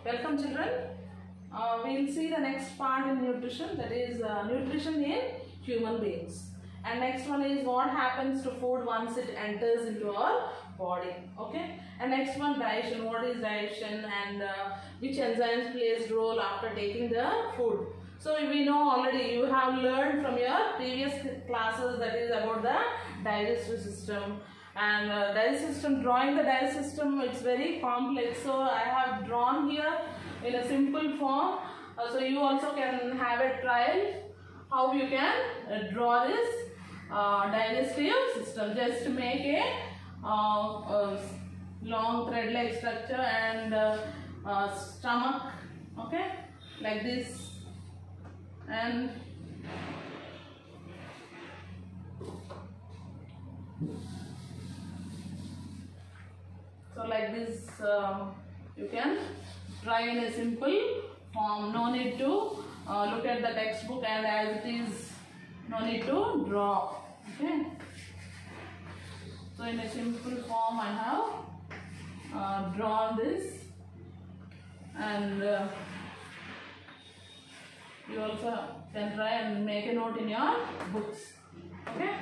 Welcome children. We'll see the next part in nutrition, that is nutrition in human beings. And next one is what happens to food once it enters into our body. Okay. And next one, digestion. What is digestion and which enzymes plays role after taking the food. So we know already, you have learned from your previous classes, that is about the digestive system. And digestive system, drawing the digestive system, it's very complex. So I have drawn here in a simple form. So you also can have a trial how you can draw this digestive system. Just make a long thread-like structure and stomach, okay, like this, and so like this you can try in a simple form. No need to look at the textbook, and as it is, no need to draw. Okay. So in a simple form I have drawn this, and you also can try and make a note in your books. Okay.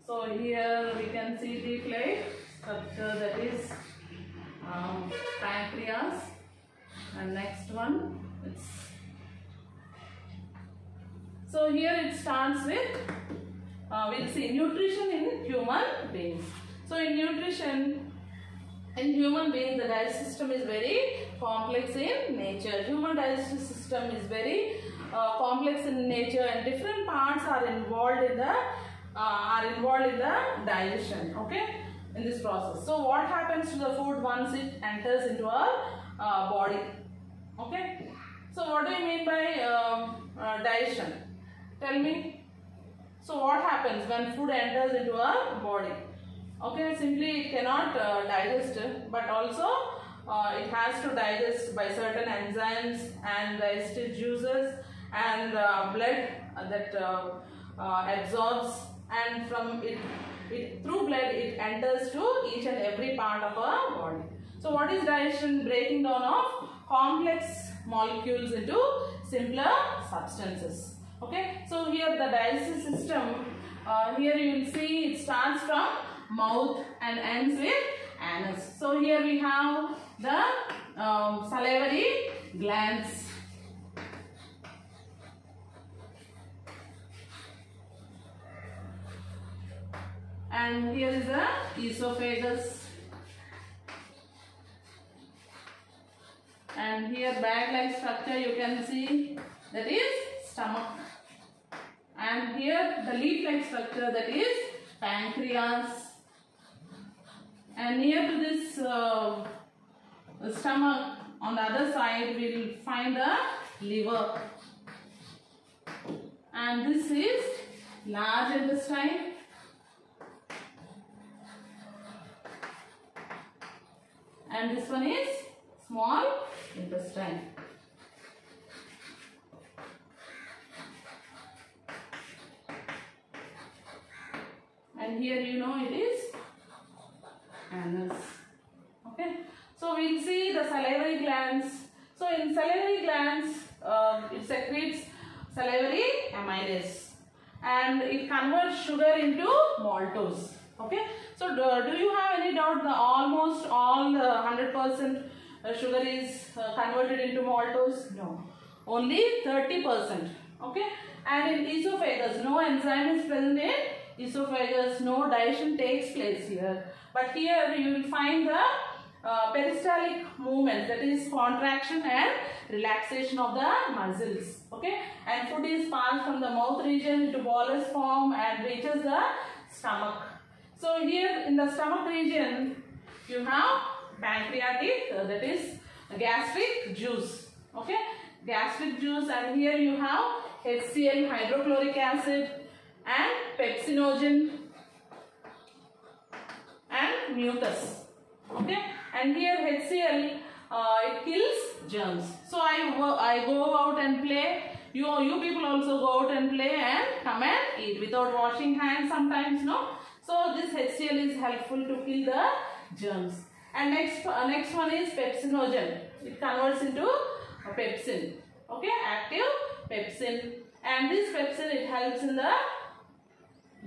So here we can see the like structure, that is pancreas, and next one it's, so here it starts with we'll see nutrition in human beings. So in nutrition in human beings, the digestive system is very complex in nature. Human digestive system is very complex in nature, and different parts are involved in the digestion, okay, in this process. So what happens to the food once it enters into our body? Okay. So what do you mean by digestion? Tell me. So what happens when food enters into our body? Okay, simply it cannot digest, but also it has to digest by certain enzymes and digestive juices and blood that absorbs, and from it through blood it enters to each and every part of our body. So what is digestion? Breaking down of complex molecules into simpler substances. Okay, so here the digestive system, here you will see it starts from mouth and ends with anus. So here we have the salivary glands. And here is the esophagus. And here bag-like structure you can see, that is stomach. And here the leaf-like structure, that is pancreas. And near to this stomach, on the other side, we will find the liver. And this is large intestine. And this one is small intestine. And here you know it is anus. Okay. So we'll see the salivary glands. So in salivary glands, it secretes salivary amylase, and it converts sugar into maltose. Okay. So do you have any doubt that almost all 100% sugar is converted into maltose? No. Only 30%. Okay. And in esophagus, no enzyme is present in esophagus, no digestion takes place here. But here you will find the peristaltic movement, that is contraction and relaxation of the muscles. Okay. And food is passed from the mouth region into bolus form and reaches the stomach. So here in the stomach region you have pancreatic, that is gastric juice. Okay. Gastric juice, and here you have HCl, hydrochloric acid, and pepsinogen and mucus. Okay. And here HCl, it kills germs. So I go out and play. You people also go out and play and come and eat without washing hands sometimes, no? So this HCl is helpful to kill the germs. And next one is pepsinogen. It converts into a pepsin. Okay, active pepsin. And this pepsin, it helps in the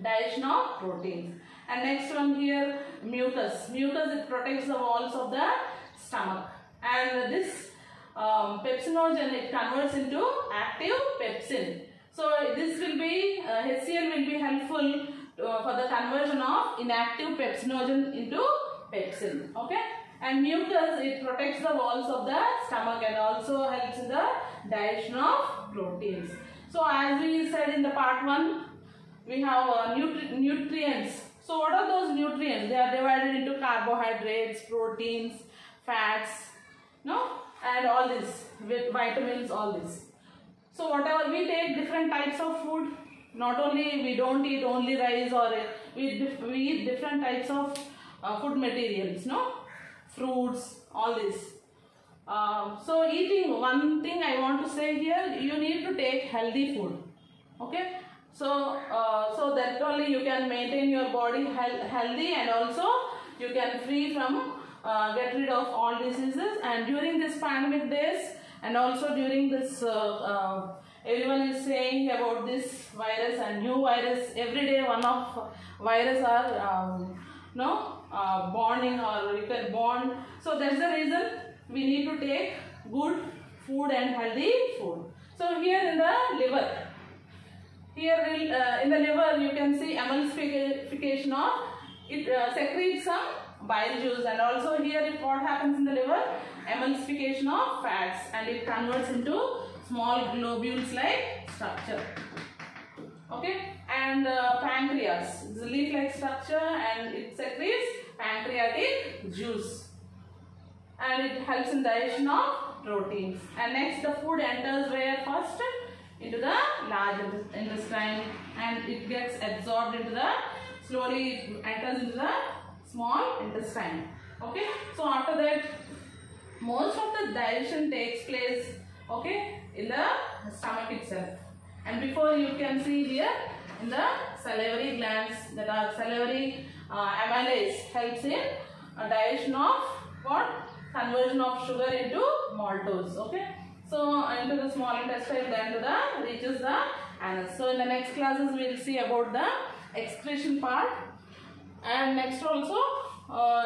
digestion of proteins. And next one here, mucus. Mucus, it protects the walls of the stomach. And this pepsinogen, it converts into active pepsin. So this will be, HCl will be helpful for the conversion of inactive pepsinogen into pepsin. Okay. And mucus, it protects the walls of the stomach and also helps in the digestion of proteins. So as we said in the part 1, we have nutrients. So what are those nutrients? They are divided into carbohydrates, proteins, fats, no, and all this, with vitamins, all this. So whatever we take different types of food, not only we don't eat only rice, or we eat different types of food materials, no, fruits, all this. So eating, one thing I want to say here, you need to take healthy food. Okay. So that only you can maintain your body healthy, and also you can free from get rid of all diseases. And during this pandemic days, and also during this everyone is saying about this virus and new virus. Every day one of virus are born, or you can born. So that's the reason we need to take good food and healthy food. So here in the liver. Here in the liver you can see emulsification of it, secretes some bile juice, and also here what happens in the liver, emulsification of fats, and it converts into small globules like structure. Okay, and pancreas is a leaf-like structure, and it secretes pancreatic juice, and it helps in digestion of proteins. And next, the food enters where first? Into the large intestine, and it gets absorbed into the, slowly it enters into the small intestine. Okay, so after that most of the digestion takes place, okay, in the stomach itself. And before, you can see here in the salivary glands, that are salivary amylase helps in digestion of what? Conversion of sugar into maltose. Okay. So into the small intestine, then to the reaches the anus. So in the next classes we will see about the excretion part. And next also,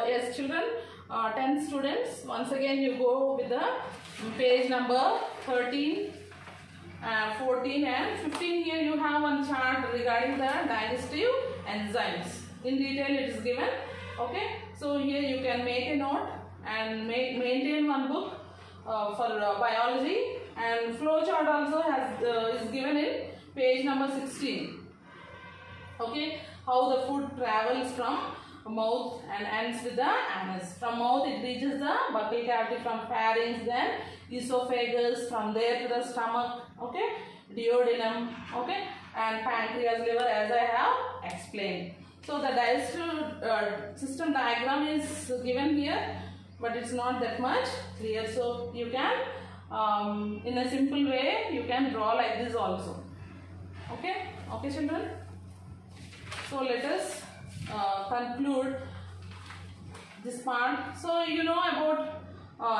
yes children, 10 students, once again you go with the page number 13, 14 and 15. Here you have one chart regarding the digestive enzymes. In detail it is given. Okay. So here you can make a note and maintain one book for biology, and flow chart also is given in page number 16. Okay, how the food travels from mouth and ends with the anus. From mouth it reaches the buccal cavity, from pharynx, then esophagus, from there to the stomach. Okay, duodenum. Okay, and pancreas, liver, as I have explained. So the digestive system diagram is given here, but it's not that much clear. So you can, in a simple way, you can draw like this also. Okay, okay children. So let us conclude this part. So you know about,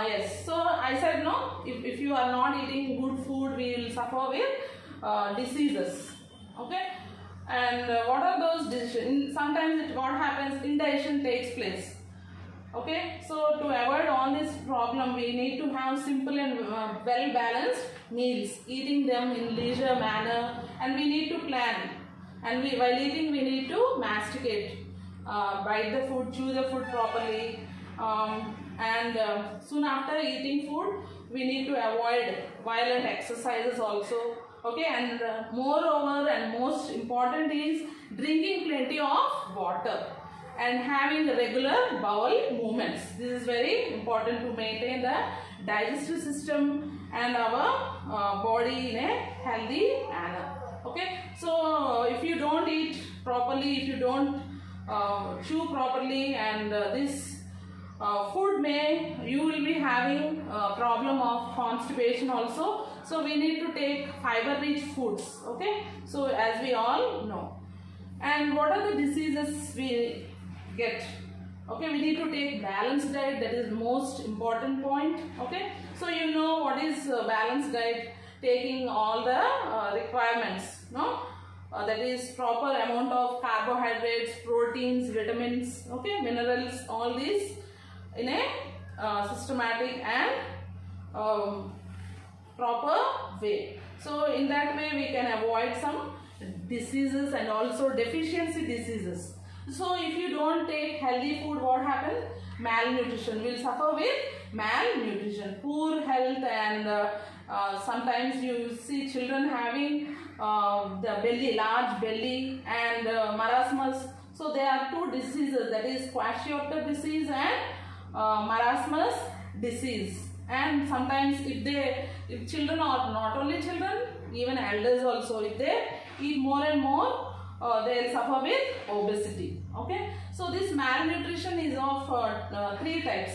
yes, so I said no, if you are not eating good food, we will suffer with diseases. Okay, and what are those diseases? Sometimes what happens, indigestion takes place. Okay, so to avoid all this problem, we need to have simple and well balanced meals, eating them in leisure manner, and we need to plan. And while eating, we need to masticate, bite the food, chew the food properly, and soon after eating food, we need to avoid violent exercises also. Okay, and moreover and most important is drinking plenty of water and having regular bowel movements. This is very important to maintain the digestive system and our body in a healthy manner. Okay, so if you don't eat properly, if you don't chew properly, and this food you will be having a problem of constipation also. So we need to take fiber rich foods. Okay, so as we all know. And what are the diseases we get? Okay, we need to take balanced diet. That is most important point. Okay, so you know what is balanced diet, taking all the requirements, no? That is proper amount of carbohydrates, proteins, vitamins, okay, minerals, all these in a systematic and proper way. So in that way we can avoid some diseases and also deficiency diseases. So if you don't take healthy food, what happens? Malnutrition. Will suffer with malnutrition, poor health, and sometimes you see children having the belly, large belly, and marasmus. So there are two diseases, that is kwashiorkor disease and marasmus disease. And sometimes if children, or not only children, even elders also, if they eat more and more, they will suffer with obesity. Okay, so this malnutrition is of three types: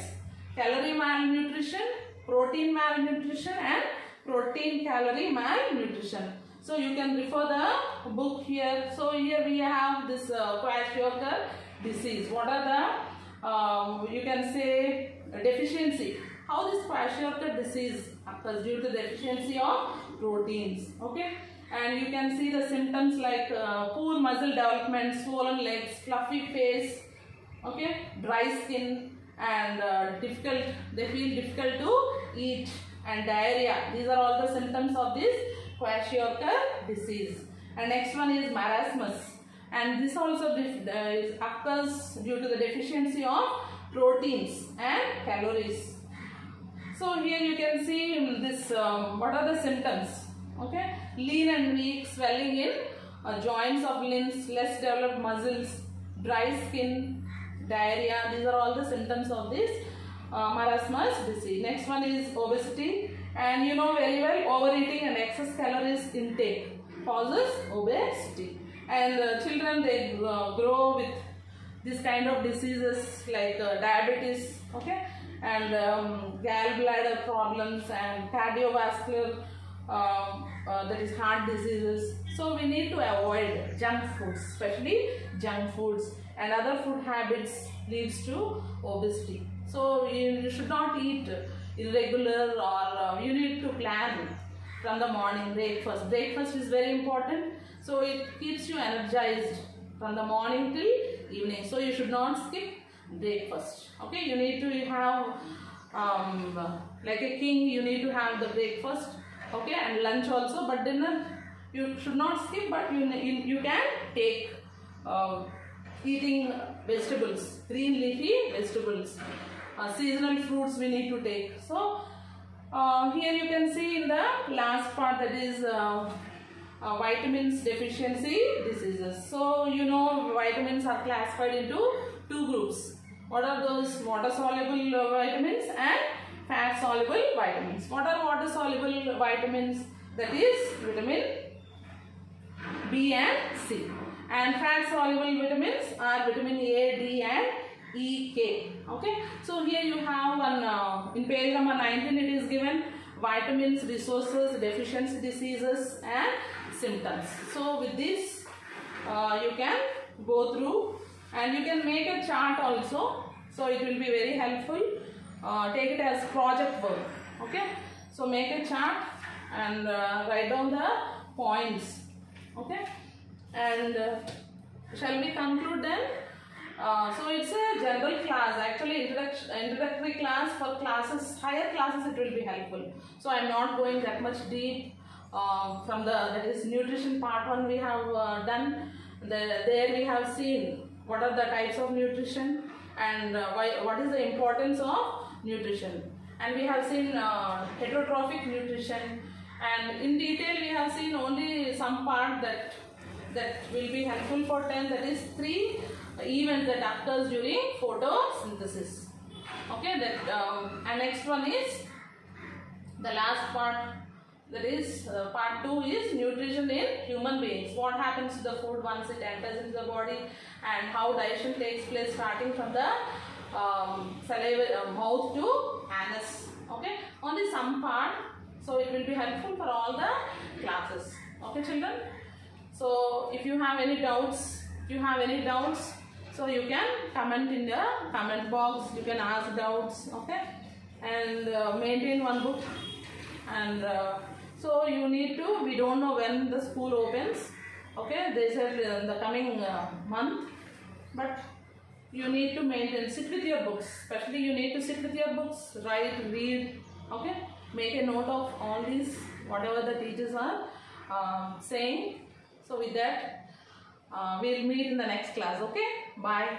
calorie malnutrition, protein malnutrition, and protein calorie malnutrition. So you can refer the book here. So here we have this kwashiorkor disease. What are the you can say deficiency? How this kwashiorkor disease occurs? Due to deficiency of proteins. Okay. And you can see the symptoms like poor muscle development, swollen legs, fluffy face, okay, dry skin, and they feel difficult to eat, and diarrhea. These are all the symptoms of this kwashiorkor disease. And next one is marasmus, and this also occurs due to the deficiency of proteins and calories. So here you can see this. What are the symptoms? Okay, lean and weak, swelling in joints of limbs, less developed muscles, dry skin, diarrhea. These are all the symptoms of this marasmus disease. Next one is obesity, and you know very well, overeating and excess calories intake causes obesity. And children, they grow with this kind of diseases like diabetes, okay, and gallbladder problems and cardiovascular, that is heart diseases. So we need to avoid junk foods, especially junk foods, and other food habits leads to obesity. So you should not eat irregular, or you need to plan from the morning. Breakfast is very important, so it keeps you energized from the morning till evening. So you should not skip breakfast. Okay, you need to have like a king, you need to have the breakfast, okay, and lunch also, but dinner you should not skip, but you can take eating vegetables, green leafy vegetables, seasonal fruits we need to take. So here you can see in the last part, that is vitamins deficiency diseases. So you know vitamins are classified into two groups. What are those? Water soluble vitamins and fat soluble vitamins. What are water soluble vitamins? That is vitamin B and C. And fat soluble vitamins are vitamin A, D and E, K. Okay. So here you have one in page number 19 it is given vitamins, resources, deficiency diseases and symptoms. So with this you can go through, and you can make a chart also. So it will be very helpful. Take it as project work. Okay. So make a chart and write down the points. Okay. And shall we conclude then? So it's a general class, actually introductory class. For classes, higher classes, it will be helpful. So I am not going that much deep. From that is nutrition part 1 we have done. There we have seen what are the types of nutrition, and what is the importance of nutrition. And we have seen heterotrophic nutrition, and in detail we have seen only some part that will be helpful for 10, that is 3 events that occurs during photosynthesis. Okay, and next one is the last part, that is part 2 is nutrition in human beings. What happens to the food once it enters into the body, and how digestion takes place starting from the saliva, mouth to anus. Okay, only some part, so it will be helpful for all the classes. Okay children, so if you have any doubts, So you can comment in the comment box, you can ask doubts, okay, and maintain one book. And so you need to, we don't know when the school opens, okay, they said in the coming month, but you need to maintain, sit with your books, especially you need to sit with your books, write, read, okay, make a note of all these, whatever the teachers are saying. So with that, we'll meet in the next class, okay, bye.